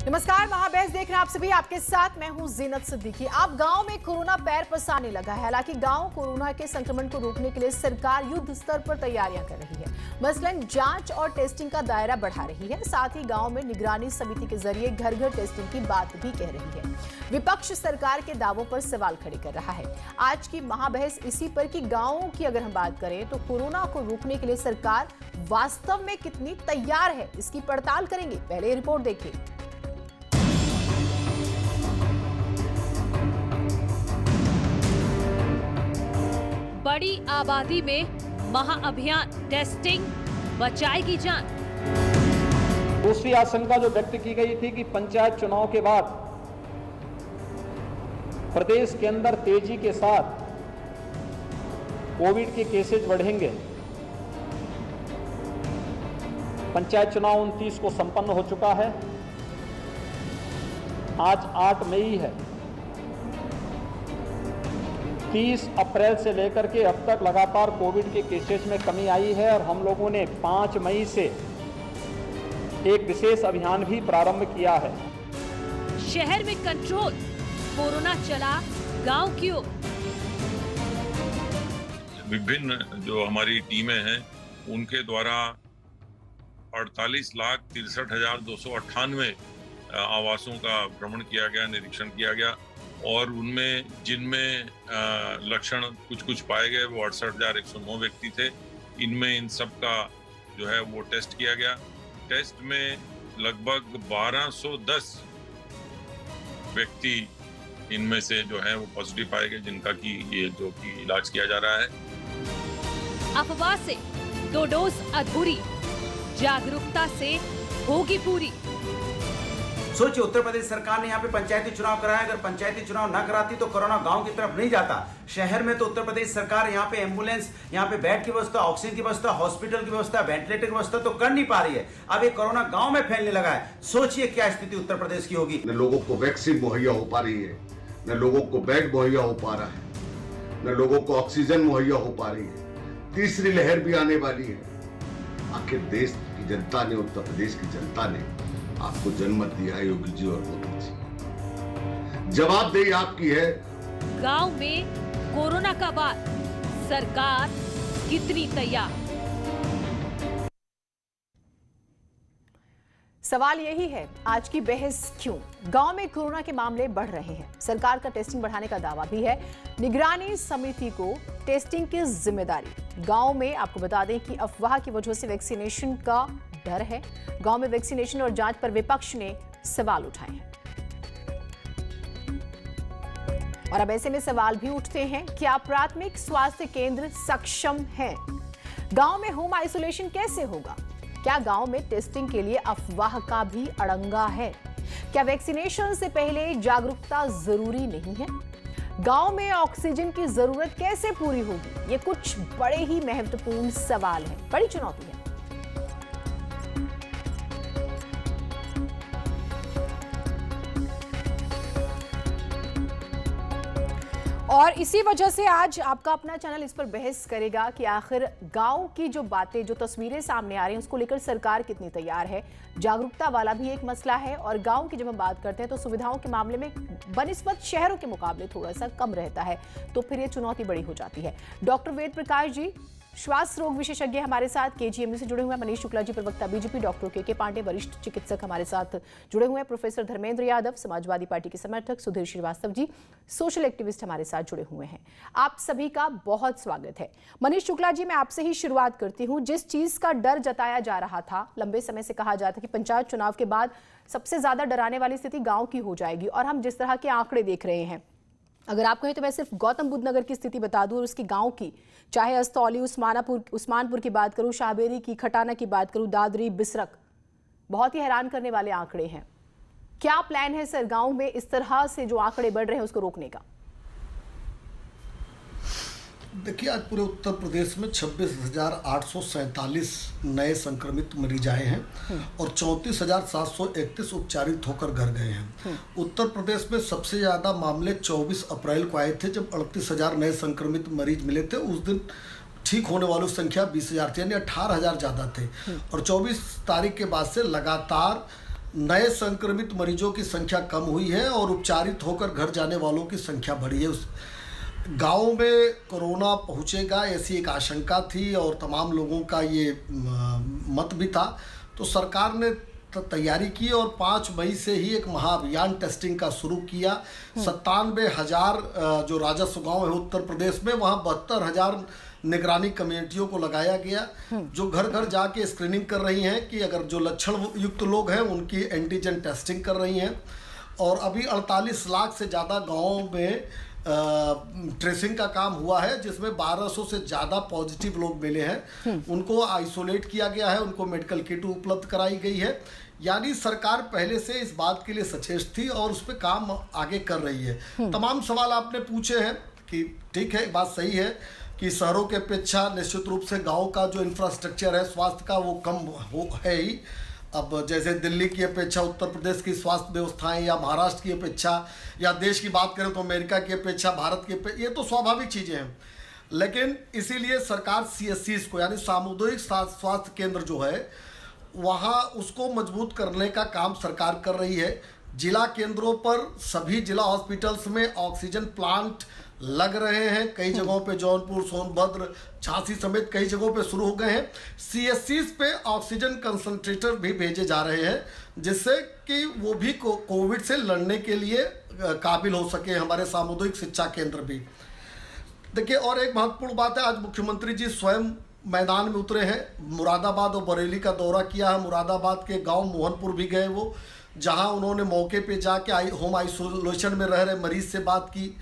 नमस्कार, महाबहस देख रहे हैं आप सभी। आपके साथ मैं हूं जीनत सिद्दीकी। अब गांव में कोरोना पैर पसारने लगा है। हालांकि गांव कोरोना के संक्रमण को रोकने के लिए सरकार युद्ध स्तर पर तैयारियां कर रही है। मसलन जांच और टेस्टिंग का दायरा बढ़ा रही है। साथ ही गांव में निगरानी समिति के जरिए घर घर टेस्टिंग की बात भी कह रही है। विपक्ष सरकार के दावों पर सवाल खड़े कर रहा है। आज की महाबहस इसी पर कि गांवों की अगर हम बात करें तो कोरोना को रोकने के लिए सरकार वास्तव में कितनी तैयार है, इसकी पड़ताल करेंगे। पहले ये रिपोर्ट देखिए। बड़ी आबादी में महाअभियान टेस्टिंग बचाएगी जान। दूसरी आशंका जो व्यक्त की गई थी कि पंचायत चुनाव के बाद प्रदेश के अंदर तेजी के साथ कोविड के केसेज बढ़ेंगे। पंचायत चुनाव 29 को संपन्न हो चुका है। आज 8 मई है। 30 अप्रैल से लेकर के अब तक लगातार कोविड के केसेस में कमी आई है और हम लोगों ने 5 मई से एक विशेष अभियान भी प्रारंभ किया है। शहर में कंट्रोल, कोरोना चला गांव की ओर। विभिन्न जो हमारी टीमें हैं उनके द्वारा 48,63,298 आवासों का भ्रमण किया गया, निरीक्षण किया गया और उनमें जिनमें लक्षण कुछ पाए गए वो 68,109 व्यक्ति थे। इनमें इन सब का जो है वो टेस्ट किया गया। टेस्ट में लगभग 1210 व्यक्ति इनमें से जो है वो पॉजिटिव पाए गए, जिनका कि ये जो कि इलाज किया जा रहा है। अफवाह से 2 डोज अधूरी, जागरूकता से होगी पूरी। सोचिए, उत्तर प्रदेश सरकार ने यहाँ पे पंचायती चुनाव कराया। अगर पंचायती चुनाव ना कराती तो कोरोना गांव की तरफ नहीं जाता। शहर में तो उत्तर प्रदेश सरकार यहाँ पे एम्बुलेंस, यहाँ पे बेड की व्यवस्था, ऑक्सीजन की व्यवस्था, हॉस्पिटल की व्यवस्था, वेंटिलेटर की व्यवस्था तो कर नहीं पा रही है। अब ये कोरोना गांव में फैलने लगा है। सोचिए क्या स्थिति उत्तर प्रदेश की होगी। न लोगों को वैक्सीन मुहैया हो पा रही है, न लोगों को बेड मुहैया हो पा रहा है, न लोगों को ऑक्सीजन मुहैया हो पा रही है। तीसरी लहर भी आने वाली है। आखिर देश की जनता ने, उत्तर प्रदेश की जनता ने आपको जन्मत दिया है योगी जी और मोदी जी। जवाबदेही आपकी है। गांव में कोरोना का बाद सरकार कितनी तैयार? सवाल यही है, आज की बहस क्यों? गांव में कोरोना के मामले बढ़ रहे हैं। सरकार का टेस्टिंग बढ़ाने का दावा भी है। निगरानी समिति को टेस्टिंग की जिम्मेदारी। गांव में आपको बता दें कि अफवाह की वजह से वैक्सीनेशन का डर है। गांव में वैक्सीनेशन और जांच पर विपक्ष ने सवाल उठाए हैं और अब ऐसे में सवाल भी उठते हैं, क्या प्राथमिक स्वास्थ्य केंद्र सक्षम हैं? गांव में होम आइसोलेशन कैसे होगा? क्या गांव में टेस्टिंग के लिए अफवाह का भी अड़ंगा है? क्या वैक्सीनेशन से पहले जागरूकता जरूरी नहीं है? गांव में ऑक्सीजन की जरूरत कैसे पूरी होगी? ये कुछ बड़े ही महत्वपूर्ण सवाल हैं, बड़ी चुनौती है। और इसी वजह से आज आपका अपना चैनल इस पर बहस करेगा कि आखिर गांव की जो बातें, जो तस्वीरें सामने आ रही हैं, उसको लेकर सरकार कितनी तैयार है। जागरूकता वाला भी एक मसला है और गांव की जब हम बात करते हैं तो सुविधाओं के मामले में बनिस्बत शहरों के मुकाबले थोड़ा सा कम रहता है, तो फिर ये चुनौती बड़ी हो जाती है। डॉक्टर वेद प्रकाश जी, श्वास रोग विशेषज्ञ हमारे साथ केजीएमयू से जुड़े हुए हैं। मनीष शुक्ला जी, प्रवक्ता बीजेपी, डॉक्टर के पांडे, वरिष्ठ चिकित्सक हमारे साथ जुड़े हुए हैं। प्रोफेसर धर्मेंद्र यादव, समाजवादी पार्टी के समर्थक, सुधीर श्रीवास्तव जी, सोशल एक्टिविस्ट हमारे साथ जुड़े हुए हैं। आप सभी का बहुत स्वागत है। मनीष शुक्ला जी, मैं आपसे ही शुरुआत करती हूँ। जिस चीज का डर जताया जा रहा था, लंबे समय से कहा जाता कि पंचायत चुनाव के बाद सबसे ज्यादा डराने वाली स्थिति गाँव की हो जाएगी, और हम जिस तरह के आंकड़े देख रहे हैं, अगर आप कहें तो मैं सिर्फ गौतम बुद्ध नगर की स्थिति बता दूं और उसकी गांव की, चाहे अस्तौली, उस्मानपुर की बात करूं, शाहबेरी की, खटाना की बात करूं, दादरी, बिसरक, बहुत ही हैरान करने वाले आंकड़े हैं। क्या प्लान है सर गांव में इस तरह से जो आंकड़े बढ़ रहे हैं उसको रोकने का? देखिए, आज पूरे उत्तर प्रदेश में 26,847 नए संक्रमित मरीज आए हैं और 34,731 उपचारित होकर घर गए हैं। उत्तर प्रदेश में सबसे ज़्यादा मामले 24 अप्रैल को आए थे, जब 38,000 नए संक्रमित मरीज मिले थे। उस दिन ठीक होने वालों की संख्या 20,000 थी, यानी 18,000 ज़्यादा थे। और 24 तारीख के बाद से लगातार नए संक्रमित मरीजों की संख्या कम हुई है और उपचारित होकर घर जाने वालों की संख्या बढ़ी है। उस गाँव में कोरोना पहुंचेगा ऐसी एक आशंका थी और तमाम लोगों का ये मत भी था, तो सरकार ने तैयारी की और 5 मई से ही एक महाअभियान टेस्टिंग का शुरू किया। 97,000 जो राजस्व गांव है उत्तर प्रदेश में, वहाँ 72,000 निगरानी कमेटियों को लगाया गया जो घर घर जाके स्क्रीनिंग कर रही हैं कि अगर जो लक्षण युक्त लोग हैं उनकी एंटीजन टेस्टिंग कर रही हैं। और अभी 48 लाख से ज़्यादा गाँवों में ट्रेसिंग का काम हुआ है, जिसमें 1200 से ज़्यादा पॉजिटिव लोग मिले हैं। उनको आइसोलेट किया गया है, उनको मेडिकल किट उपलब्ध कराई गई है। यानी सरकार पहले से इस बात के लिए सचेत थी और उस पर काम आगे कर रही है। तमाम सवाल आपने पूछे हैं कि ठीक है, बात सही है कि शहरों के अपेक्षा निश्चित रूप से गाँव का जो इंफ्रास्ट्रक्चर है स्वास्थ्य का वो कम है ही। अब जैसे दिल्ली की अपेक्षा उत्तर प्रदेश की स्वास्थ्य व्यवस्थाएं या महाराष्ट्र की अपेक्षा या देश की बात करें तो अमेरिका की अपेक्षा भारत की अपेक्षा, ये तो स्वाभाविक चीज़ें हैं। लेकिन इसीलिए सरकार CSCs को यानी सामुदायिक स्वास्थ्य केंद्र जो है वहाँ उसको मजबूत करने का काम सरकार कर रही है। जिला केंद्रों पर सभी जिला हॉस्पिटल्स में ऑक्सीजन प्लांट लग रहे हैं। कई जगहों पे जौनपुर, सोनभद्र, झांसी समेत कई जगहों पे शुरू हो गए हैं। CSCs पे ऑक्सीजन कंसंट्रेटर भी भेजे जा रहे हैं, जिससे कि वो भी कोविड से लड़ने के लिए काबिल हो सके। हमारे सामुदायिक शिक्षा केंद्र भी देखिए। और एक महत्वपूर्ण बात है, आज मुख्यमंत्री जी स्वयं मैदान में उतरे हैं। मुरादाबाद और बरेली का दौरा किया है। मुरादाबाद के गांव मोहनपुर भी गए वो, जहां उन्होंने मौके पे जाके होम आइसोलेशन में रह रहे मरीज से बात की,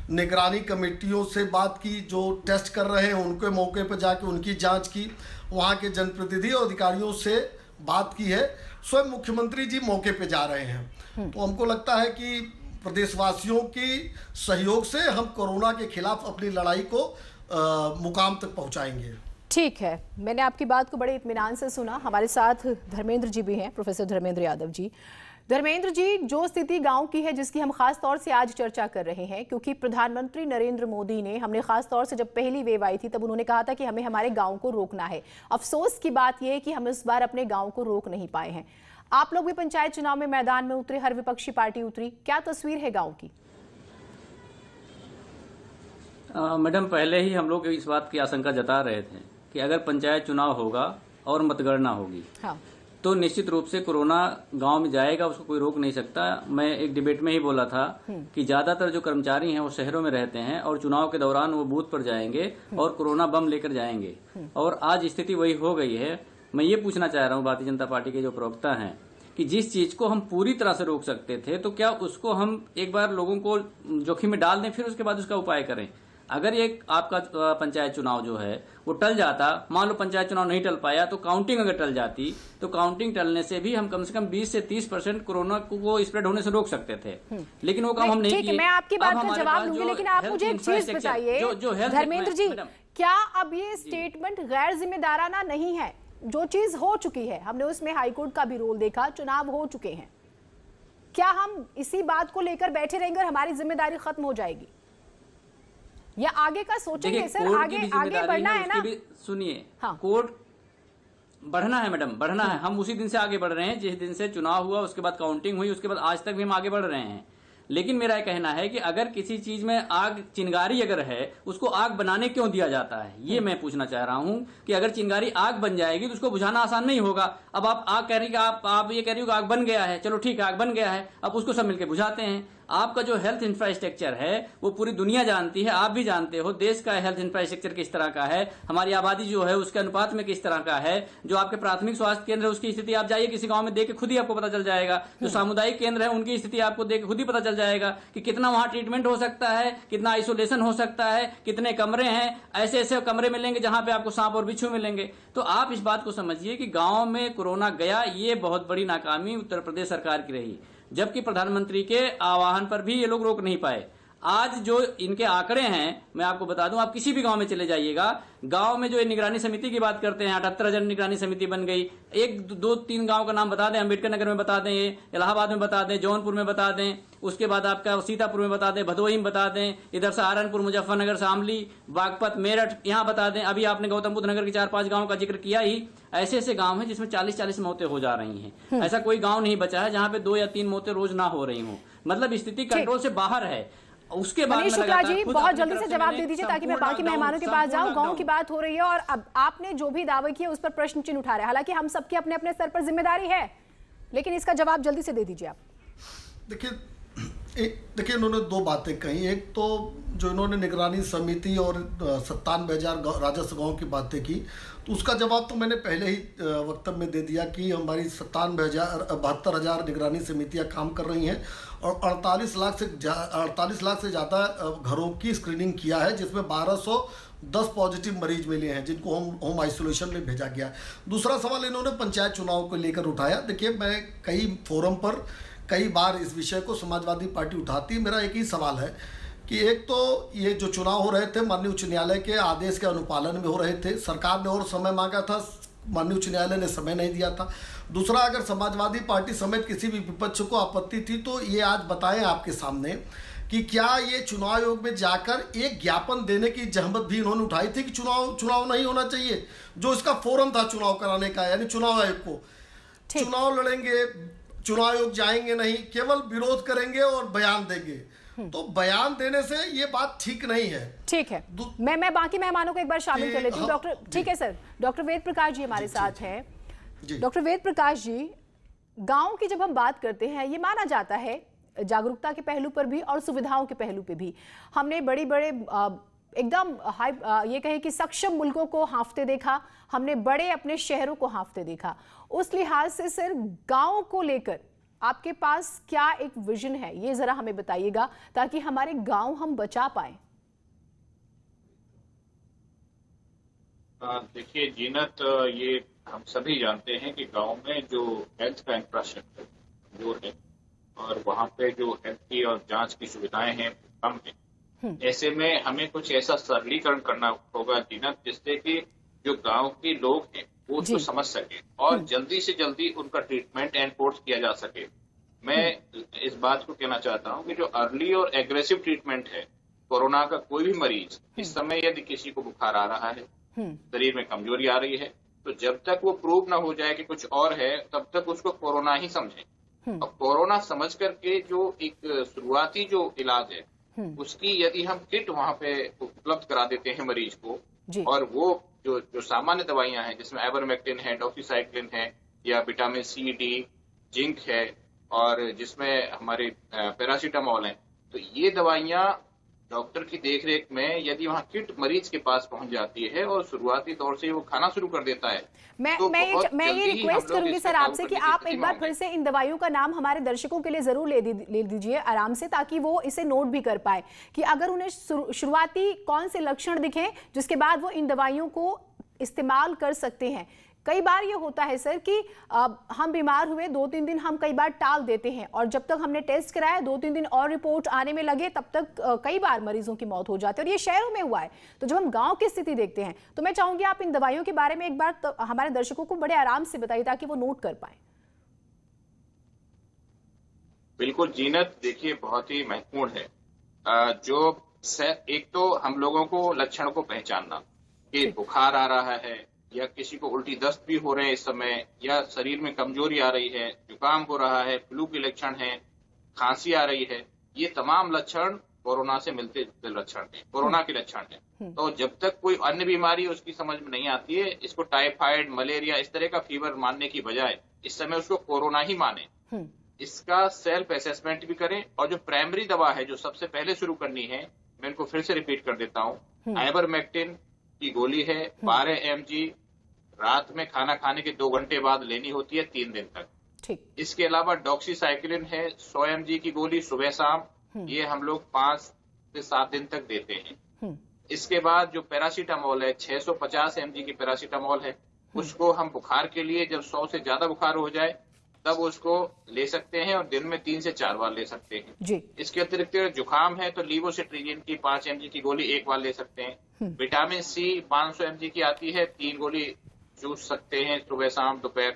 निगरानी कमेटियों से बात की जो टेस्ट कर रहे हैं उनके मौके पर जाके उनकी जांच की, वहां के जनप्रतिनिधि और अधिकारियों से बात की है। स्वयं मुख्यमंत्री जी मौके पे जा रहे हैं। तो हमको लगता है कि प्रदेशवासियों की सहयोग से हम कोरोना के खिलाफ अपनी लड़ाई को मुकाम तक पहुंचाएंगे। ठीक है, मैंने आपकी बात को बड़े इत्मीनान से सुना। हमारे साथ धर्मेंद्र जी भी हैं, प्रोफेसर धर्मेंद्र यादव जी। धर्मेंद्र जी, जो स्थिति गांव की है जिसकी हम खास तौर से आज चर्चा कर रहे हैं, क्योंकि प्रधानमंत्री नरेंद्र मोदी ने, हमने खास तौर से जब पहली वेव आई थी तब उन्होंने कहा था कि हमें हमारे गांव को रोकना है। अफसोस की बात यह है कि हम इस बार अपने गांव को रोक नहीं पाए हैं। आप लोग भी पंचायत चुनाव में मैदान में उतरे, हर विपक्षी पार्टी उतरी, क्या तस्वीर है गाँव की? मैडम, पहले ही हम लोग इस बात की आशंका जता रहे थे कि अगर पंचायत चुनाव होगा और मतगणना होगी, हाँ, तो निश्चित रूप से कोरोना गांव में जाएगा, उसको कोई रोक नहीं सकता। मैं एक डिबेट में ही बोला था कि ज्यादातर जो कर्मचारी हैं वो शहरों में रहते हैं और चुनाव के दौरान वो बूथ पर जाएंगे और कोरोना बम लेकर जाएंगे, और आज स्थिति वही हो गई है। मैं ये पूछना चाह रहा हूँ भारतीय जनता पार्टी के जो प्रवक्ता हैं कि जिस चीज को हम पूरी तरह से रोक सकते थे तो क्या उसको हम एक बार लोगों को जोखिम में डाल दें, फिर उसके बाद उसका उपाय करें। अगर ये आपका पंचायत चुनाव जो है वो टल जाता, मान लो पंचायत चुनाव नहीं टल पाया तो काउंटिंग अगर टल जाती, तो काउंटिंग टलने से भी हम कम से कम 20 से 30% कोरोना को स्प्रेड होने से रोक सकते थे। लेकिन वो काम हम नहीं किए। मैं आपकी बात का जवाब दूंगी, लेकिन आप मुझे एक चीज बताइए धर्मेंद्र जी, क्या अब ये स्टेटमेंट गैर जिम्मेदाराना नहीं है? जो चीज हो चुकी है, हमने उसमें हाईकोर्ट का भी रोल देखा, चुनाव हो चुके हैं, क्या हम इसी बात को लेकर बैठे रहेंगे और हमारी जिम्मेदारी खत्म हो जाएगी, या आगे का सोचेंगे? सर, आगे बढ़ना है ना। सुनिए, हाँ, कोर्ट बढ़ना है मैडम, बढ़ना है। हम उसी दिन से आगे बढ़ रहे हैं जिस दिन से चुनाव हुआ, उसके बाद काउंटिंग हुई, उसके बाद आज तक भी हम आगे बढ़ रहे हैं। लेकिन मेरा कहना है कि अगर किसी चीज में आग, चिंगारी अगर है, उसको आग बनाने क्यों दिया जाता है, ये मैं पूछना चाह रहा हूं कि अगर चिंगारी आग बन जाएगी तो उसको बुझाना आसान नहीं होगा। अब आप आग कह रही कि आप ये कह रही हो कि आग बन गया है, चलो ठीक है आग बन गया है, अब उसको सब मिलकर बुझाते हैं। आपका जो हेल्थ इंफ्रास्ट्रक्चर है वो पूरी दुनिया जानती है, आप भी जानते हो देश का हेल्थ इंफ्रास्ट्रक्चर किस तरह का है, हमारी आबादी जो है उसके अनुपात में किस तरह का है। जो आपके प्राथमिक स्वास्थ्य केंद्र है उसकी स्थिति आप जाइए किसी गांव में देख के खुद ही आपको पता चल जाएगा। जो सामुदायिक केंद्र है उनकी स्थिति आपको देख के खुद ही पता चल जाएगा कि कितना वहां ट्रीटमेंट हो सकता है, कितना आइसोलेशन हो सकता है, कितने कमरे हैं। ऐसे ऐसे कमरे मिलेंगे जहां पे आपको सांप और बिच्छू मिलेंगे। तो आप इस बात को समझिए कि गांव में कोरोना गया, ये बहुत बड़ी नाकामी उत्तर प्रदेश सरकार की रही, जबकि प्रधानमंत्री के आह्वान पर भी ये लोग रोक नहीं पाए। आज जो इनके आंकड़े हैं मैं आपको बता दूं, आप किसी भी गांव में चले जाइएगा, गांव में जो ये निगरानी समिति की बात करते हैं 78,000 निगरानी समिति बन गई। एक दो तीन गांव का नाम बता दें, अम्बेडकर नगर में बता दें, ये इलाहाबाद में बता दें, जौनपुर में बता दें, उसके बाद आपका सीतापुर में बता दें, भदोही में बता दें, इधर सहारनपुर, मुजफ्फरनगर, शामली, बागपत, मेरठ यहाँ बता दें। अभी आपने गौतम बुद्ध नगर के 4-5 गाँव का जिक्र किया ही। ऐसे ऐसे गाँव हैं जिसमें 40-40 मौतें हो जा रही हैं। ऐसा कोई गाँव नहीं बचा है जहाँ पे 2 या 3 मौतें रोज ना हो रही हों। मतलब स्थिति कंट्रोल से बाहर है। उसके बाद मनीष शुक्ला जी बहुत जल्दी से जवाब दे दीजिए ताकि मैं बाकी मेहमानों के पास जाऊं। गांव की बात हो रही है और अब आपने जो भी दावे किए उस पर प्रश्न चिन्ह उठा रहे हैं। हालांकि हम सबके अपने अपने स्तर पर जिम्मेदारी है, लेकिन इसका जवाब जल्दी से दे दीजिए आप। देखिए इन्होंने 2 बातें कही। एक तो जो इन्होंने निगरानी समिति और 97,000 राजस्व गाँव की बातें की, तो उसका जवाब तो मैंने पहले ही वक्तव्य में दे दिया कि हमारी 72,000 निगरानी समितियां काम कर रही हैं और 48 लाख से ज़्यादा घरों की स्क्रीनिंग किया है, जिसमें 1210 पॉजिटिव मरीज मिले हैं जिनको होम आइसोलेशन में भेजा गया। दूसरा सवाल इन्होंने पंचायत चुनाव को लेकर उठाया। देखिए मैं कई फोरम पर कई बार इस विषय को समाजवादी पार्टी उठाती है। मेरा एक ही सवाल है कि एक तो ये जो चुनाव हो रहे थे माननीय उच्च न्यायालय के आदेश के अनुपालन में हो रहे थे, सरकार ने और समय मांगा था, माननीय उच्च न्यायालय ने समय नहीं दिया था। दूसरा, अगर समाजवादी पार्टी समेत किसी भी विपक्ष को आपत्ति थी तो ये आज बताएं आपके सामने कि क्या ये चुनाव आयोग में जाकर एक ज्ञापन देने की जहमत भी इन्होंने उठाई थी कि चुनाव नहीं होना चाहिए, जो इसका फोरम था चुनाव कराने का, यानी चुनाव आयोग को। चुनाव लड़ेंगे, चुनाव आयोग जाएंगे नहीं, केवल विरोध करेंगे और बयान देंगे। तो बयान देने से ये बात ठीक नहीं है। ठीक है, मैं बाकी मेहमानों को एक बार शामिल कर लेती हूँ। डॉक्टर, ठीक है सर, डॉक्टर वेद प्रकाश जी हमारे साथ हैं। डॉक्टर वेद प्रकाश जी, गांव की जब हम बात करते हैं, ये माना जाता है जागरूकता के पहलू पर भी और सुविधाओं के पहलू पे भी हमने बड़े एकदम हाई ये कहें कि सक्षम मुल्कों को हाँफते देखा, हमने बड़े अपने शहरों को हाँफते देखा। उस लिहाज से सर गाँव को लेकर आपके पास क्या एक विजन है, ये जरा हमें बताइएगा ताकि हमारे गांव हम बचा पाए। देखिए जीनत, ये हम सभी जानते हैं कि गांव में जो हेल्थ का इंफ्रास्ट्रक्चर जो है और वहाँ पे जो हेल्थ की और जांच की सुविधाएं हैं कम है। ऐसे में हमें कुछ ऐसा सरलीकरण करना होगा जीनत, जिससे कि जो गांव के लोग हैं वो उसको समझ सके और जल्दी से जल्दी उनका ट्रीटमेंट एनफोर्स किया जा सके। मैं इस बात को कहना चाहता हूं कि जो अर्ली और एग्रेसिव ट्रीटमेंट है, कोरोना का कोई भी मरीज इस समय यदि किसी को बुखार आ रहा है, शरीर में कमजोरी आ रही है, तो जब तक वो प्रूव ना हो जाए कि कुछ और है, तब तक उसको कोरोना ही समझें। और कोरोना समझ करके जो एक शुरुआती जो इलाज है उसकी यदि हम किट वहां पे उपलब्ध करा देते हैं मरीज को, और वो जो सामान्य दवाइयां हैं जिसमें आइवरमेक्टिन है, डॉक्सीसाइक्लिन है, या विटामिन सी, डी, जिंक है, और जिसमें हमारे पैरासीटामोल है, तो ये दवाइयां डॉक्टर की देखरेख में यदि वहाँ किट मरीज के पास पहुंच जाती है और शुरुआती दौर से वो खाना शुरू कर देता है, मैं ये रिक्वेस्ट करूंगी सर आपसे कि आप एक बार फिर से इन दवाइयों का नाम हमारे दर्शकों के लिए जरूर ले दीजिए आराम से, ताकि वो इसे नोट भी कर पाए कि अगर उन्हें शुरुआती कौन से लक्षण दिखे जिसके बाद वो इन दवाइयों को इस्तेमाल कर सकते हैं। कई बार ये होता है सर कि हम बीमार हुए, 2-3 दिन हम कई बार टाल देते हैं और जब तक हमने टेस्ट कराया 2-3 दिन और रिपोर्ट आने में लगे, तब तक कई बार मरीजों की मौत हो जाती है और ये शहरों में हुआ है। तो जब हम गांव की स्थिति देखते हैं तो मैं चाहूंगी आप इन दवाइयों के बारे में एक बार तो हमारे दर्शकों को बड़े आराम से बताइए ताकि वो नोट कर पाए। बिल्कुल जीनत, देखिए बहुत ही महत्वपूर्ण है जो एक तो हम लोगों को लक्षण को पहचानना कि बुखार आ रहा है या किसी को उल्टी दस्त भी हो रहे हैं इस समय, या शरीर में कमजोरी आ रही है, जुकाम हो रहा है, फ्लू के लक्षण है, खांसी आ रही है, ये तमाम लक्षण कोरोना से मिलते जुलते लक्षण है, कोरोना के लक्षण है। तो जब तक कोई अन्य बीमारी उसकी समझ में नहीं आती है, इसको टाइफाइड, मलेरिया इस तरह का फीवर मानने की बजाय इस समय उसको कोरोना ही माने। इसका सेल्फ असेसमेंट भी करें, और जो प्राइमरी दवा है जो सबसे पहले शुरू करनी है, मैं इनको फिर से रिपीट कर देता हूँ, आइवरमेक्टिन की गोली है 12 mg, रात में खाना खाने के 2 घंटे बाद लेनी होती है 3 दिन तक। इसके अलावा डॉक्सीसाइक्लिन है 100 mg की गोली सुबह शाम, ये हम लोग 5 से 7 दिन तक देते हैं। इसके बाद जो पैरासीटामोल है 650 mg की पैरासीटामोल है, उसको हम बुखार के लिए जब 100 से ज्यादा बुखार हो जाए तब उसको ले सकते हैं और दिन में 3 से 4 बार ले सकते हैं जी। इसके अतिरिक्त जुकाम है तो लीवोसिट्रीजिन की 5 mg की गोली एक बार ले सकते हैं। विटामिन सी 500 mg की आती है, 3 गोली चूस सकते हैं सुबह शाम दोपहर।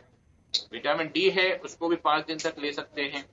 विटामिन डी है उसको भी 5 दिन तक ले सकते हैं।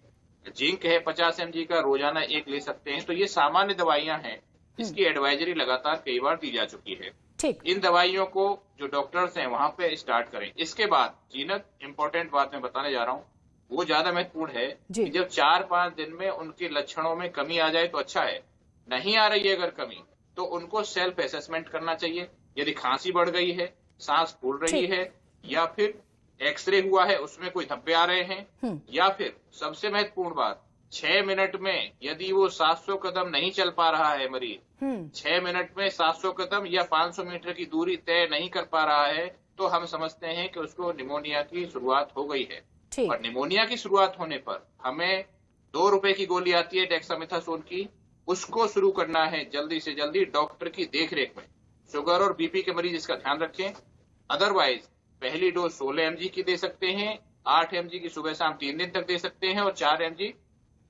जिंक है 50 mg का, रोजाना एक ले सकते हैं। तो ये सामान्य दवाइयां हैं, इसकी एडवाइजरी लगातार कई बार दी जा चुकी है। ठीक। इन दवाइयों को जो डॉक्टर्स हैं वहां पे स्टार्ट करें। इसके बाद जीनत इंपॉर्टेंट बात मैं बताने जा रहा हूँ, वो ज्यादा महत्वपूर्ण है कि जब 4-5 दिन में उनके लक्षणों में कमी आ जाए तो अच्छा है। नहीं आ रही है अगर कमी तो उनको सेल्फ असेसमेंट करना चाहिए। यदि खांसी बढ़ गई है, सांस फूल रही है, या फिर एक्सरे हुआ है उसमें कोई धब्बे आ रहे हैं, या फिर सबसे महत्वपूर्ण बात 6 मिनट में यदि वो 700 कदम नहीं चल पा रहा है मरीज, 6 मिनट में 700 कदम या 500 मीटर की दूरी तय नहीं कर पा रहा है, तो हम समझते हैं कि उसको निमोनिया की शुरुआत हो गई है। और निमोनिया की शुरुआत होने पर हमें 2 रुपए की गोली आती है डेक्सामेथासोन की, उसको शुरू करना है जल्दी से जल्दी डॉक्टर की देखरेख में। शुगर और बीपी के मरीज इसका ध्यान रखें। अदरवाइज पहली डोज 16 mg की दे सकते हैं, 8 mg की सुबह शाम 3 दिन तक दे सकते हैं, और 4 mg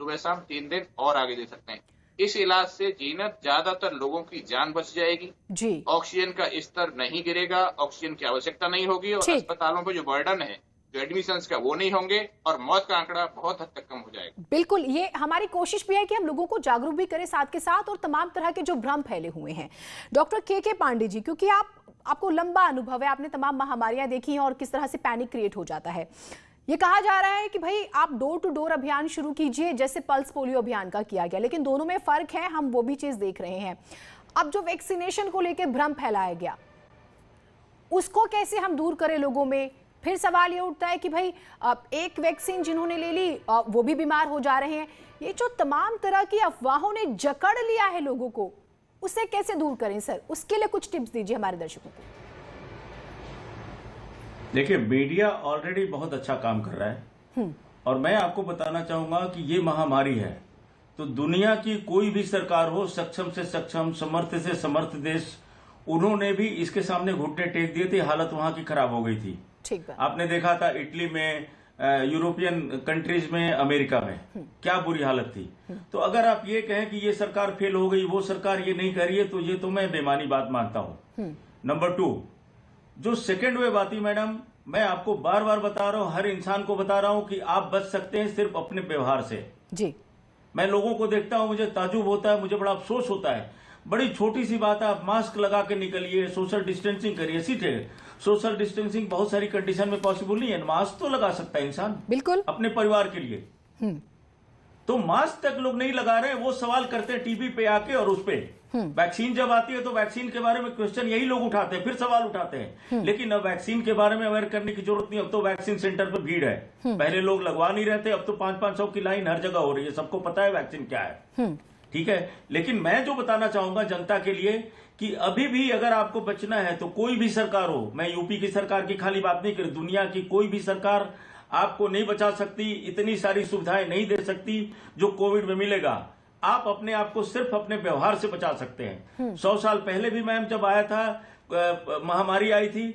सुबह शाम 3 दिन और आगे दे सकते हैं। इस इलाज से जीनत ज्यादातर लोगों की जान बच जाएगी जी। ऑक्सीजन का स्तर नहीं गिरेगा, ऑक्सीजन की आवश्यकता नहीं होगी, और अस्पतालों पर जो बर्डन है जो एडमिशंस का वो नहीं होंगे, और मौत का आंकड़ा बहुत हद तक कम हो जाएगा। बिल्कुल, ये हमारी कोशिश भी है कि हम लोगों को जागरूक भी करें साथ के साथ, और तमाम तरह के जो भ्रम फैले हुए हैं। डॉक्टर के पांडे जी, क्योंकि आपको लंबा अनुभव है, आपने तमाम महामारियां देखी हैं और किस तरह से पैनिक क्रिएट हो जाता है। ये कहा जा रहा है कि भाई आप डोर टू डोर अभियान शुरू कीजिए जैसे पल्स पोलियो अभियान का किया गया, लेकिन दोनों में फर्क है, हम वो भी चीज देख रहे हैं। अब जो वैक्सीनेशन को लेकर भ्रम फैलाया गया उसको कैसे हम दूर करें लोगों में? फिर सवाल ये उठता है कि भाई एक वैक्सीन जिन्होंने ले ली वो भी बीमार हो जा रहे हैं। ये जो तमाम तरह की अफवाहों ने जकड़ लिया है लोगों को, उसे कैसे दूर करें सर? उसके लिए कुछ टिप्स दीजिए हमारे दर्शकों को। देखिए, मीडिया ऑलरेडी बहुत अच्छा काम कर रहा है, और मैं आपको बताना चाहूंगा कि ये महामारी है तो दुनिया की कोई भी सरकार हो, सक्षम से सक्षम, समर्थ से समर्थ देश, उन्होंने भी इसके सामने घुटने टेक दिए थे। हालत वहां की खराब हो गई थी। ठीक है। आपने देखा था इटली में, यूरोपियन कंट्रीज में, अमेरिका में क्या बुरी हालत थी। तो अगर आप ये कहें कि ये सरकार फेल हो गई, वो सरकार ये नहीं कर रही है, तो ये तो मैं बेमानी बात मानता हूं। नंबर 2, जो सेकेंड वेव आती मैडम, मैं आपको बार बार बता रहा हूं, हर इंसान को बता रहा हूं कि आप बच सकते हैं सिर्फ अपने व्यवहार से जी। मैं लोगों को देखता हूं, मुझे ताजुब होता है, मुझे बड़ा अफसोस होता है। बड़ी छोटी सी बात है, आप मास्क लगा के निकलिए, सोशल डिस्टेंसिंग करिए। सीधे सोशल डिस्टेंसिंग बहुत सारी कंडीशन में पॉसिबल नहीं है, मास्क तो लगा सकता है इंसान बिल्कुल अपने परिवार के लिए। तो मास्क तक लोग नहीं लगा रहे हैं। वो सवाल करते हैं टीवी पे आके, और उस पे वैक्सीन जब आती है तो वैक्सीन के बारे में क्वेश्चन यही लोग उठाते हैं, फिर सवाल उठाते हैं। लेकिन अब वैक्सीन के बारे में अवेयर करने की जरूरत नहीं। अब तो वैक्सीन सेंटर पे भीड़ है, पहले लोग लगवा नहीं रहते, अब तो 500-500 की लाइन हर जगह हो रही है। सबको पता है वैक्सीन क्या है, ठीक है। लेकिन मैं जो बताना चाहूंगा जनता के लिए कि अभी भी अगर आपको बचना है तो कोई भी सरकार हो, मैं यूपी की सरकार की खाली बात नहीं कर, दुनिया की कोई भी सरकार आपको नहीं बचा सकती, इतनी सारी सुविधाएं नहीं दे सकती जो कोविड में मिलेगा। आप अपने आप को सिर्फ अपने व्यवहार से बचा सकते हैं। 100 साल पहले भी मैम जब आया था, महामारी आई थी,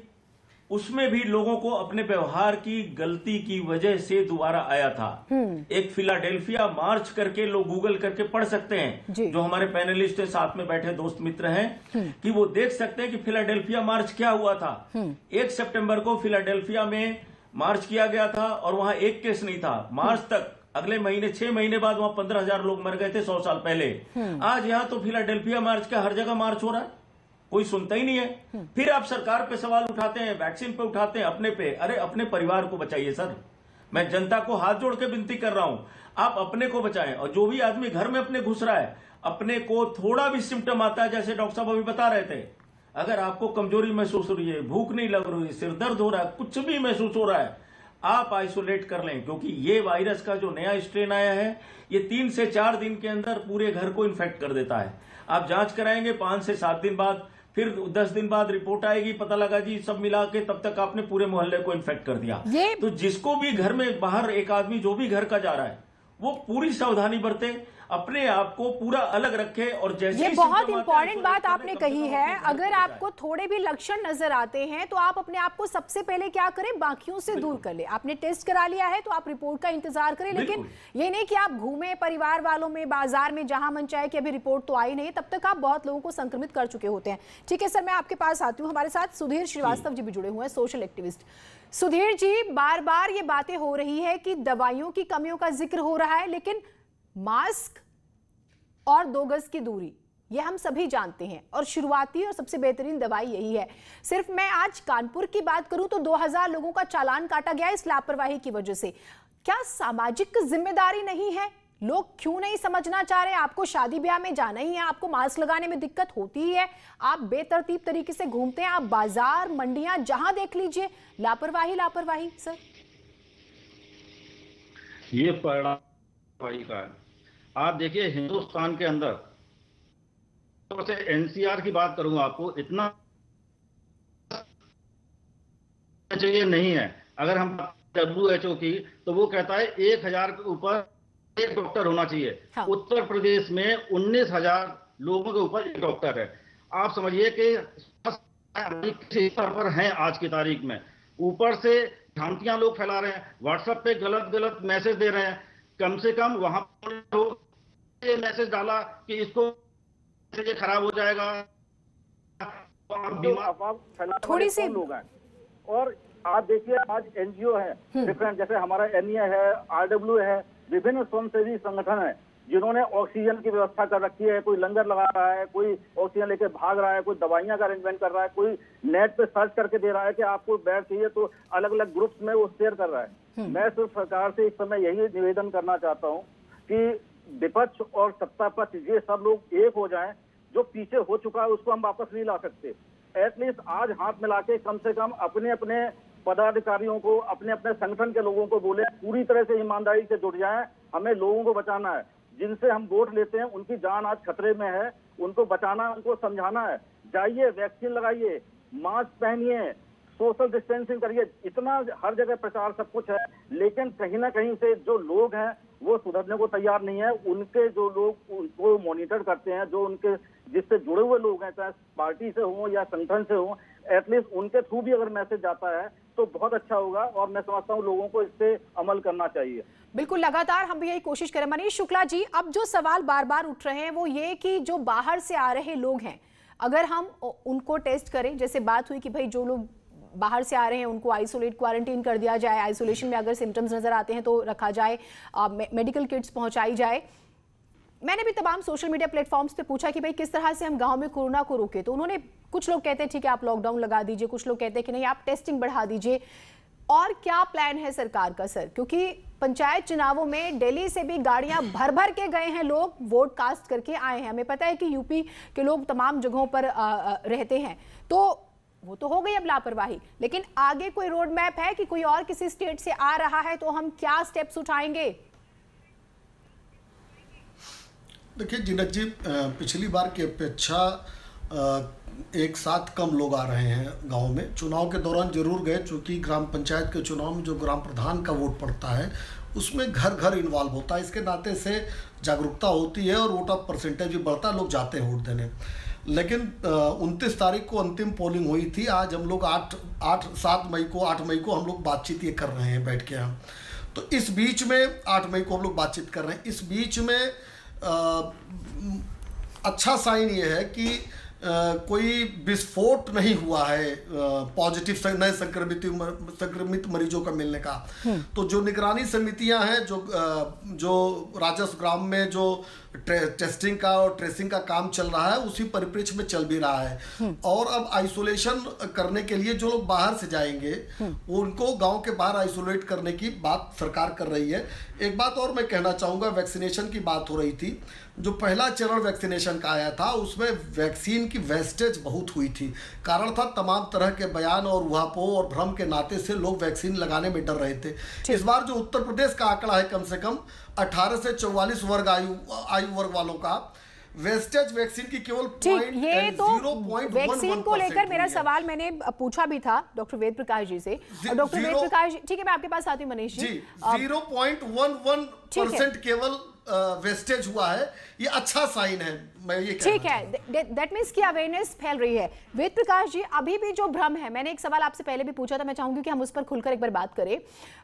उसमें भी लोगों को अपने व्यवहार की गलती की वजह से दोबारा आया था। एक फिलाडेल्फिया मार्च करके लोग गूगल करके पढ़ सकते हैं, जो हमारे पैनलिस्ट है, साथ में बैठे दोस्त मित्र हैं, कि वो देख सकते हैं कि फिलाडेल्फिया मार्च क्या हुआ था। 1 सितंबर को फिलाडेल्फिया में मार्च किया गया था और वहां एक केस नहीं था। मार्च तक, अगले महीने 6 महीने बाद वहां 15,000 लोग मर गए थे 100 साल पहले। आज यहाँ तो फिलाडेल्फिया मार्च का हर जगह मार्च हो रहा है, कोई सुनता ही नहीं है। फिर आप सरकार पे सवाल उठाते हैं, वैक्सीन पे उठाते हैं, अपने पे। अरे अपने परिवार को बचाइए सर। मैं जनता को हाथ जोड़ के विनती कर रहा हूं, आप अपने को बचाएं। और जो भी आदमी घर में अपने घुस रहा है, अपने को थोड़ा भी सिम्टम आता है, जैसे डॉक्टर साहब अभी बता रहे थे, अगर आपको कमजोरी महसूस हो रही है, भूख नहीं लग रही है, सिर दर्द हो रहा है, कुछ भी महसूस हो रहा है, आप आइसोलेट कर लें। क्योंकि ये वायरस का जो नया स्ट्रेन आया है, ये 3 से 4 दिन के अंदर पूरे घर को इन्फेक्ट कर देता है। आप जांच कराएंगे 5 से 7 दिन बाद, फिर 10 दिन बाद रिपोर्ट आएगी, पता लगा जी सब मिला के तब तक आपने पूरे मोहल्ले को इन्फेक्ट कर दिया। तो जिसको भी घर में बाहर एक आदमी जो भी घर का जा रहा है, वो पूरी सावधानी बरते, अपने आप को पूरा अलग रखे। और जैसे ये बहुत इंपॉर्टेंट बात आपने कही है। अगर आपको थोड़े भी लक्षण नजर आते हैं तो आप अपने आप को सबसे पहले क्या करें, बाकियों से दूर कर ले। आपने टेस्ट करा लिया है तो आप रिपोर्ट का इंतजार करें, लेकिन ये नहीं कि आप घूमे परिवार वालों में, बाजार में, जहां मन चाहे कि अभी रिपोर्ट तो आई नहीं, तब तक आप बहुत लोगों को संक्रमित कर चुके होते हैं। ठीक है सर, मैं आपके पास आती हूँ। हमारे साथ सुधीर श्रीवास्तव जी भी जुड़े हुए हैं, सोशल एक्टिविस्ट। सुधीर जी, बार बार ये बातें हो रही है कि दवाइयों की कमियों का जिक्र हो रहा है, लेकिन मास्क और 2 गज की दूरी ये हम सभी जानते हैं, और शुरुआती और सबसे बेहतरीन दवाई यही है। सिर्फ मैं आज कानपुर की बात करूं तो 2000 लोगों का चालान काटा गया इस लापरवाही की वजह से। क्या सामाजिक जिम्मेदारी नहीं है? लोग क्यों नहीं समझना चाह रहे? आपको शादी ब्याह में जाना ही है, आपको मास्क लगाने में दिक्कत होती ही है, आप बेतरतीब तरीके से घूमते हैं, आप बाजार, मंडियां जहां देख लीजिए लापरवाही लापरवाही। सर, ये परिणाम का है। आप देखिए हिंदुस्तान के अंदर, तो से एनसीआर की बात करूंगा आपको, इतना चाहिए नहीं है। अगर हम WHO की, तो वो कहता है 1000 के ऊपर 1 डॉक्टर होना चाहिए। हाँ। उत्तर प्रदेश में 19,000 लोगों के ऊपर 1 डॉक्टर है। आप समझिए कि किस स्तर पर हैं आज की तारीख में। ऊपर से भ्रांतियां लोग फैला रहे हैं, व्हाट्सएप पे गलत मैसेज दे रहे हैं। कम से कम वहां ये मैसेज डाला कि इसको ये खराब हो जाएगा, थोड़ी सी लोग हैं। और आप देखिए आज NGO है डिफरेंट, जैसे हमारा NEA है, RW है, विभिन्न स्वयंसेवी संगठन है जिन्होंने ऑक्सीजन की व्यवस्था कर रखी है। कोई लंगर लगा रहा है, कोई ऑक्सीजन लेके भाग रहा है, कोई दवाइयां का अरेंजमेंट कर रहा है, कोई नेट पे सर्च करके दे रहा है कि आपको बेड चाहिए, तो अलग अलग ग्रुप्स में वो शेयर कर रहा है। मैं सिर्फ सरकार से इस समय यही निवेदन करना चाहता हूँ कि विपक्ष और सत्ता पक्ष ये सब लोग एक हो जाएं। जो पीछे हो चुका है उसको हम वापस नहीं ला सकते। एटलीस्ट आज हाथ मिला के कम से कम अपने अपने पदाधिकारियों को, अपने अपने संगठन के लोगों को बोले पूरी तरह से ईमानदारी से जुट जाएं। हमें लोगों को बचाना है, जिनसे हम वोट लेते हैं उनकी जान आज खतरे में है, उनको बचाना है, उनको समझाना है। जाइए, वैक्सीन लगाइए, मास्क पहनिए, सोशल डिस्टेंसिंग करिए। इतना हर जगह प्रचार सब कुछ है, लेकिन कहीं ना कहीं से जो लोग हैं वो सुधरने को तैयार नहीं है। उनके जो लोग उनको मॉनिटर करते हैं, जो उनके जिससे जुड़े हुए लोग हैं, चाहे पार्टी से हो या संगठन से हो, एटलीस्ट उनके थ्रू भी अगर मैसेज जाता है तो बहुत अच्छा होगा। और मैं समझता हूँ लोगों को इस पे अमल करना चाहिए। बिल्कुल, लगातार हम भी यही कोशिश करें। मनीष शुक्ला जी, अब जो सवाल बार बार उठ रहे हैं वो ये कि जो बाहर से आ रहे लोग हैं, अगर हम उनको टेस्ट करें, जैसे बात हुई कि भाई जो लोग बाहर से आ रहे हैं उनको आइसोलेट, क्वारंटीन कर दिया जाए, आइसोलेशन में अगर सिम्टम्स नजर आते हैं तो रखा जाए, मेडिकल किट्स पहुंचाई जाए। मैंने भी तमाम सोशल मीडिया प्लेटफॉर्म्स पे पूछा कि भाई किस तरह से हम गांव में कोरोना को रोके, तो उन्होंने, कुछ लोग कहते हैं ठीक है आप लॉकडाउन लगा दीजिए, कुछ लोग कहते हैं कि नहीं आप टेस्टिंग बढ़ा दीजिए। और क्या प्लान है सरकार का सर? क्योंकि पंचायत चुनावों में दिल्ली से भी गाड़ियां भर भर के गए हैं लोग, वोट कास्ट करके आए हैं। हमें पता है कि यूपी के लोग तमाम जगहों पर रहते हैं, तो वो तो हो गई अब लापरवाही, लेकिन आगे कोई रोड मैप है कि कोई और किसी स्टेट से आ रहा है तो हम क्या स्टेप्स उठाएंगे? देखिए जीनत जी, पिछली बार की अपेक्षा एक साथ कम लोग आ रहे हैं गांव में। चुनाव के दौरान जरूर गए, चूँकि ग्राम पंचायत के चुनाव में जो ग्राम प्रधान का वोट पड़ता है उसमें घर घर इन्वॉल्व होता है, इसके नाते से जागरूकता होती है और वोट ऑफ परसेंटेज भी बढ़ता है, लोग जाते हैं वोट देने। लेकिन 29 तारीख को अंतिम पोलिंग हुई थी। आज हम लोग 8 मई को हम लोग बातचीत ये कर रहे हैं बैठ के हम। तो इस बीच में 8 मई को हम लोग बातचीत कर रहे हैं। इस बीच में अच्छा साइन ये है कि कोई विस्फोट नहीं हुआ है पॉजिटिव नए संक्रमित मरीजों का मिलने का। तो जो निगरानी समितियां हैं, जो राजस्व ग्राम में जो टेस्टिंग का और ट्रेसिंग का काम चल रहा है, उसी परिप्रेक्ष्य में चल भी रहा है। और अब आइसोलेशन करने के लिए जो लोग बाहर से जाएंगे उनको गांव के बाहर आइसोलेट करने की बात सरकार कर रही है। एक बात और मैं कहना चाहूँगा, वैक्सीनेशन की बात हो रही थी। जो पहला चरण वैक्सीनेशन का आया था उसमें वैक्सीन की वेस्टेज बहुत हुई थी। कारण था तमाम तरह के बयान और उहापोह और भ्रम के नाते से लोग वैक्सीन लगाने में डर रहे थे। इस बार जो उत्तर प्रदेश का आंकड़ा है, कम से कम 18 से 44 आयु वर्ग वालों का वेस्टेज वैक्सीन की केवल ठीक, ये तो 0.11% वैक्सीन को लेकर मेरा हुई है। सवाल मैंने पूछा भी था डॉक्टर वेद प्रकाश जी से, और डॉक्टर वेद प्रकाश, ठीक है मैं आपके पास आती हूँ मनीष जी। 0.11% केवल वेस्टेज हुआ है, ये अच्छा साइन है, मैं ये ठीक है, दैट मीन्स कि अवेयरनेस फैल रही है। वेद प्रकाश जी, अभी भी जो भ्रम है, मैंने एक सवाल आपसे पहले भी पूछा था, मैं चाहूंगी कि हम उस पर खुलकर एक बार बात करें।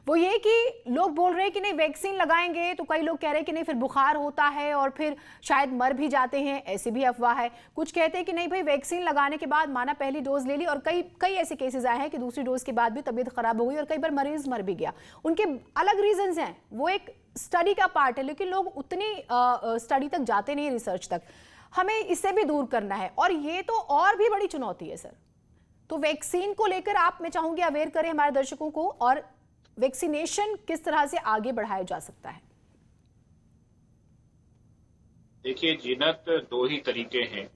वो ये कि लोग बोल रहे हैं कि नहीं वैक्सीन लगाएंगे, तो कई लोग कह रहे हैं कि नहीं फिर बुखार होता है और फिर शायद मर भी जाते हैं, ऐसी भी अफवाह है। कुछ कहते हैं कि नहीं भाई वैक्सीन लगाने के बाद माना पहली डोज ले ली, और कई ऐसे केसेस आए हैं कि दूसरी डोज के बाद भी तबीयत खराब हो गई और कई बार मरीज मर भी गया। उनके अलग रीजंस हैं, वो एक स्टडी का पार्ट है, लेकिन लोग उतनी स्टडी तक जाते नहीं, रिसर्च तक। हमें इससे भी दूर करना है, और ये तो और भी बड़ी चुनौती है सर। तो वैक्सीन को लेकर आप, मैं चाहूंगी अवेयर करें हमारे दर्शकों को, और वैक्सीनेशन किस तरह से आगे बढ़ाया जा सकता है। देखिए जीनत, दो ही तरीके हैं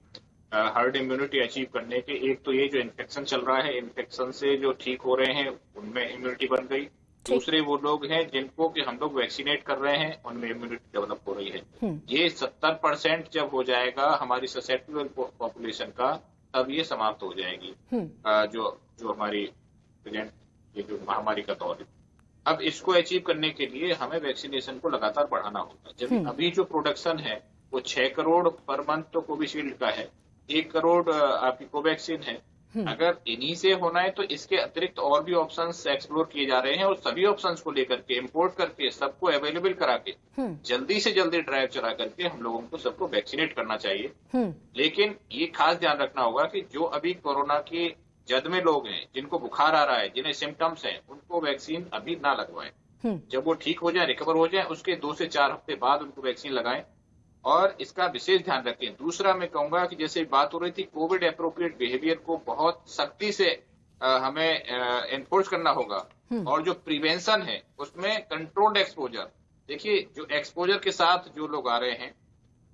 हर्ड इम्यूनिटी अचीव करने के। एक तो ये जो इन्फेक्शन चल रहा है, इन्फेक्शन से जो ठीक हो रहे हैं उनमें इम्यूनिटी बन गई। दूसरे वो लोग हैं जिनको कि हम लोग वैक्सीनेट कर रहे हैं, उनमें इम्यूनिटी डेवलप हो रही है। ये 70% जब हो जाएगा हमारी ससेप्टेबल पॉपुलेशन का, तब ये समाप्त हो जाएगी जो हमारी प्रेजेंट ये जो महामारी का दौर है। अब इसको अचीव करने के लिए हमें वैक्सीनेशन को लगातार बढ़ाना होगा। जब अभी जो प्रोडक्शन है वो 6 करोड़ पर मंथ तो कोविशील्ड का है, 1 करोड़ आपकी कोवैक्सीन है। अगर इन्हीं से होना है तो इसके अतिरिक्त और भी ऑप्शंस एक्सप्लोर किए जा रहे हैं, और सभी ऑप्शंस को लेकर के इंपोर्ट करके सबको अवेलेबल करा के जल्दी से जल्दी ड्राइव चला करके हम लोगों को सबको वैक्सीनेट करना चाहिए। लेकिन ये खास ध्यान रखना होगा कि जो अभी कोरोना के जद में लोग हैं, जिनको बुखार आ रहा है, जिन्हें सिम्टम्स हैं, उनको वैक्सीन अभी ना लगवाएं। जब वो ठीक हो जाए, रिकवर हो जाए, उसके 2 से 4 हफ्ते बाद उनको वैक्सीन लगाएं, और इसका विशेष ध्यान रखें। दूसरा मैं कहूंगा कि जैसे बात हो रही थी कोविड एप्रोप्रिएट बिहेवियर को बहुत सख्ती से हमें एनफोर्स करना होगा, और जो प्रिवेंशन है उसमें कंट्रोल्ड एक्सपोजर। देखिए जो एक्सपोजर के साथ जो लोग आ रहे हैं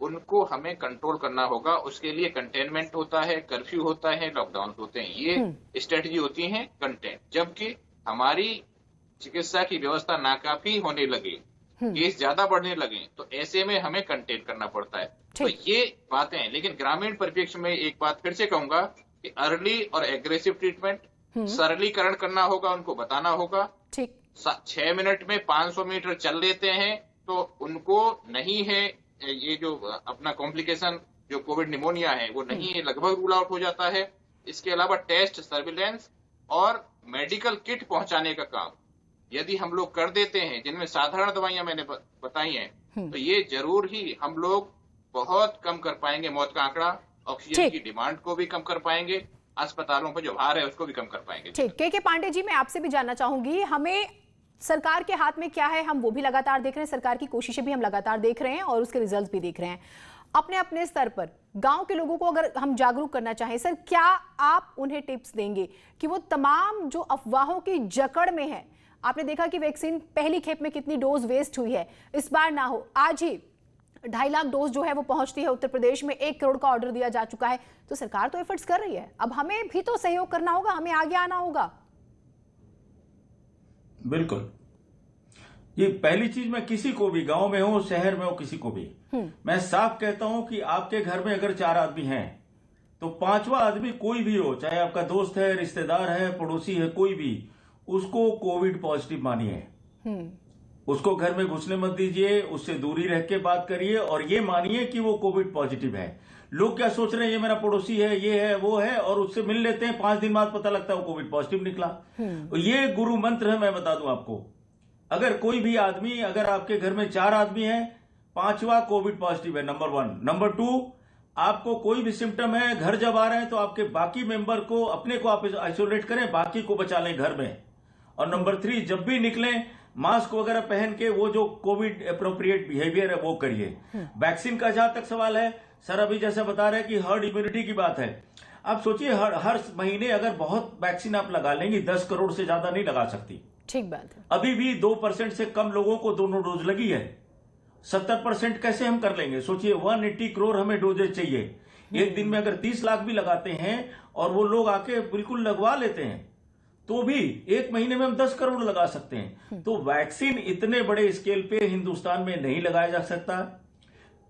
उनको हमें कंट्रोल करना होगा। उसके लिए कंटेनमेंट होता है, कर्फ्यू होता है, लॉकडाउन होते हैं, ये स्ट्रेटजी होती है कंटेन। जबकि हमारी चिकित्सा की व्यवस्था नाकाफी होने लगे, केस ज्यादा बढ़ने लगे, तो ऐसे में हमें कंटेन करना पड़ता है। तो ये बातें हैं। लेकिन ग्रामीण परिप्रेक्ष्य में एक बात फिर से कहूंगा कि अर्ली और एग्रेसिव ट्रीटमेंट, सरलीकरण करना होगा, उनको बताना होगा। 6 मिनट में 500 मीटर चल लेते हैं तो उनको नहीं है ये जो अपना कॉम्प्लिकेशन जो कोविड निमोनिया है वो नहीं है, लगभग रूल आउट हो जाता है। इसके अलावा टेस्ट, सर्विलेंस और मेडिकल किट पहुंचाने का काम यदि हम लोग कर देते हैं, जिनमें साधारण दवाइयां मैंने बताई हैं, तो ये जरूर ही हम लोग बहुत कम कर पाएंगे मौत का आंकड़ा, ऑक्सीजन की डिमांड को भी कम कर पाएंगे, अस्पतालों पर जो भार है उसको भी कम कर पाएंगे। ठीक, के पांडे जी, मैं आपसे भी जानना चाहूंगी, हमें सरकार के हाथ में क्या है, हम वो भी लगातार देख रहे हैं, सरकार की कोशिशें भी हम लगातार देख रहे हैं और उसके रिजल्ट भी देख रहे हैं। अपने अपने स्तर पर गांव के लोगों को अगर हम जागरूक करना चाहें, सर क्या आप उन्हें टिप्स देंगे कि वो तमाम जो अफवाहों की जकड़ में है, आपने देखा कि वैक्सीन पहली खेप में कितनी डोज वेस्ट हुई है, इस बार ना हो। आज ही 2.5 लाख डोज जो है वो पहुंचती है उत्तर प्रदेश में, 1 करोड़ का ऑर्डर दिया जा चुका है। तो सरकार तो एफर्ट्स कर रही है, अब हमें भी तो सहयोग करना होगा, हमें आगे आना होगा। बिल्कुल, ये पहली चीज मैं किसी को भी, गांव में हो, शहर में हो, किसी को भी मैं साफ कहता हूं कि आपके घर में अगर 4 आदमी हैं तो 5वां आदमी कोई भी हो, चाहे आपका दोस्त है, रिश्तेदार है, पड़ोसी है, कोई भी, उसको कोविड पॉजिटिव मानिए। उसको घर में घुसने मत दीजिए, उससे दूरी रह के बात करिए और ये मानिए कि वो कोविड पॉजिटिव है। लोग क्या सोच रहे हैं, ये मेरा पड़ोसी है, ये है, वो है, और उससे मिल लेते हैं, 5 दिन बाद पता लगता है वो कोविड पॉजिटिव निकला। ये गुरु मंत्र है, मैं बता दूं आपको। अगर कोई भी आदमी, अगर आपके घर में 4 आदमी हैं, 5वां कोविड पॉजिटिव है, नंबर 1। नंबर 2, आपको कोई भी सिम्टम है, घर जब आ रहे हैं तो आपके बाकी मेंबर को, अपने को आप आइसोलेट करें, बाकी को बचा लें घर में। और नंबर 3, जब भी निकलें मास्क वगैरह पहन के वो जो कोविड एप्रोप्रिएट बिहेवियर है वो करिए। वैक्सीन का जहां तक सवाल है, सर अभी जैसे बता रहे हैं कि हर्ड इम्यूनिटी की बात है। आप सोचिए हर महीने अगर बहुत वैक्सीन आप लगा लेंगी, 10 करोड़ से ज्यादा नहीं लगा सकती। ठीक बात है। अभी भी 2% से कम लोगों को दोनों डोज लगी है। 70% कैसे हम कर लेंगे? सोचिए 180 करोड़ हमें डोजेज चाहिए। एक दिन में अगर 30 लाख भी लगाते हैं और वो लोग आके बिल्कुल लगवा लेते हैं तो भी 1 महीने में हम 10 करोड़ लगा सकते हैं। तो वैक्सीन इतने बड़े स्केल पे हिंदुस्तान में नहीं लगाया जा सकता।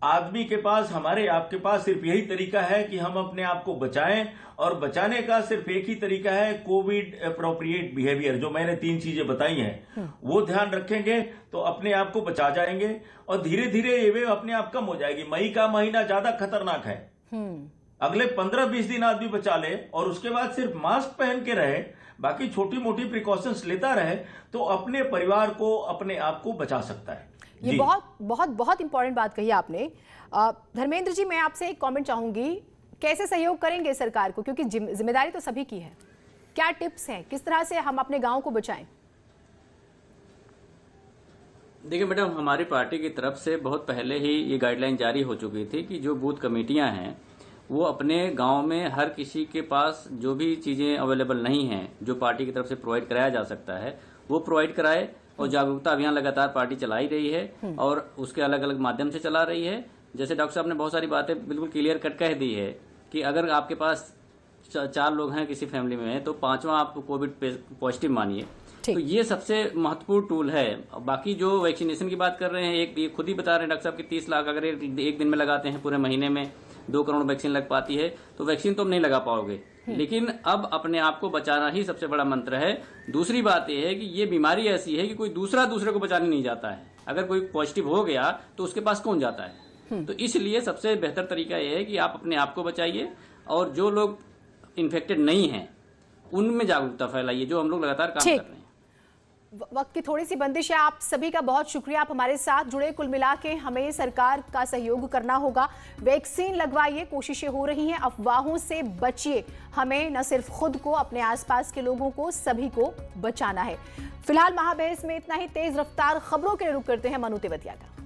आदमी के पास, हमारे आपके पास सिर्फ यही तरीका है कि हम अपने आप को बचाएं, और बचाने का सिर्फ एक ही तरीका है, कोविड अप्रोप्रिएट बिहेवियर। जो मैंने 3 चीजें बताई हैं वो ध्यान रखेंगे तो अपने आप को बचा जाएंगे, और धीरे धीरे ये वेव अपने आप कम हो जाएगी। मई का महीना ज्यादा खतरनाक है। अगले 15-20 दिन आदमी बचा ले और उसके बाद सिर्फ मास्क पहन के रहे, बाकी छोटी मोटी प्रिकॉशंस लेता रहे, तो अपने परिवार को, अपने आप को बचा सकता है। ये बहुत बहुत बहुत इंपॉर्टेंट बात कही आपने। धर्मेंद्र जी, मैं आपसे एक कमेंट चाहूंगी, कैसे सहयोग करेंगे सरकार को, क्योंकि जिम्मेदारी तो सभी की है। क्या टिप्स हैं, किस तरह से हम अपने गांव को बचाएं? देखिए मैडम, हमारी पार्टी की तरफ से बहुत पहले ही ये गाइडलाइन जारी हो चुकी थी कि जो बूथ कमेटियां हैं वो अपने गांव में हर किसी के पास जो भी चीजें अवेलेबल नहीं हैं, जो पार्टी की तरफ से प्रोवाइड कराया जा सकता है, वो प्रोवाइड कराए। और जागरूकता अभियान लगातार पार्टी चला ही रही है और उसके अलग अलग माध्यम से चला रही है। जैसे डॉक्टर साहब ने बहुत सारी बातें बिल्कुल क्लियर कट कह दी है कि अगर आपके पास 4 लोग हैं किसी फैमिली में, तो 5वां आप कोविड पॉजिटिव मानिए। तो ये सबसे महत्वपूर्ण टूल है। बाकी जो वैक्सीनेशन की बात कर रहे हैं, एक खुद ही बता रहे हैं डॉक्टर साहब कि 30 लाख अगर एक दिन में लगाते हैं, पूरे महीने में 2 करोड़ वैक्सीन लग पाती है, तो वैक्सीन तो हम नहीं लगा पाओगे। लेकिन अब अपने आप को बचाना ही सबसे बड़ा मंत्र है। दूसरी बात यह है कि ये बीमारी ऐसी है कि कोई दूसरे को बचाने नहीं जाता है। अगर कोई पॉजिटिव हो गया तो उसके पास कौन जाता है? तो इसलिए सबसे बेहतर तरीका यह है कि आप अपने आप को बचाइए, और जो लोग इन्फेक्टेड नहीं हैं उनमें जागरूकता फैलाइए, जो हम लोग लगातार काम कर रहे हैं। वक्त की थोड़ी सी बंदिश है। आप सभी का बहुत शुक्रिया, आप हमारे साथ जुड़े। कुल मिला के हमें सरकार का सहयोग करना होगा। वैक्सीन लगवाइए, कोशिशें हो रही हैं, अफवाहों से बचिए। हमें न सिर्फ खुद को, अपने आसपास के लोगों को, सभी को बचाना है। फिलहाल महाबहस में इतना ही। तेज रफ्तार खबरों के लिए रुख करते हैं मनु तेवतिया का।